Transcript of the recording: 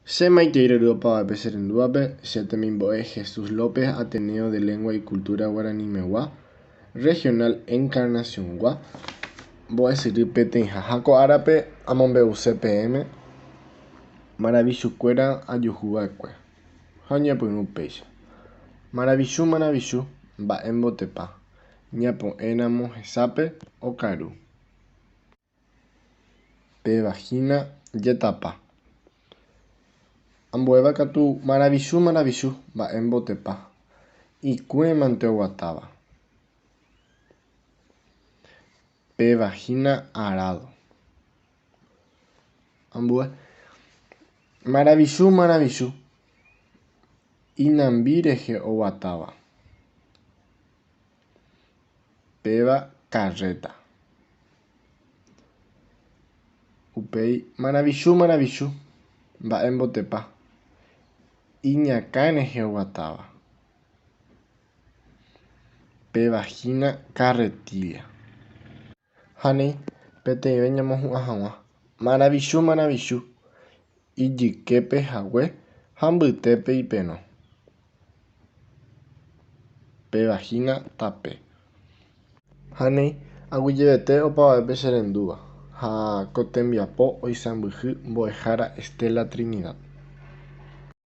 Semaiteiro opavape Serendúape, Chetemimbo'e Jesús López, Ateneo de Lengua y Cultura Guaraní Megua, Regional Encarnación Gua, Mbo'esyry peteĩ ha árape amombe'u CPM, maravichukuéra ajuhuva'ekue ha oñepyrũ péicha. Maravichu, mba'émotepa, ñapo'ẽramo hesápe okaru. Pe vagina jetapa. Ambuéva katu maravichu, mba'émotepa, ikũrẽmante oguatáva. Pe vagina arado. Ambue maravichu, inambi rehe oguatáva. Péva carreta. Upéi maravichu, mba'émotepa, iñakã rehe oguatáva. Pe vagina carretilla. Ha néi peteĩve ñamohu'ã hag̃ua. Maravichu, ijyképehague ha mbytépe ipérõ. Pe vagina tape. Ha néi aguyjevete opavavépe che rendúva ha ko tembiapo oisãmbyhy Mbo'ehára Estela Trinidad.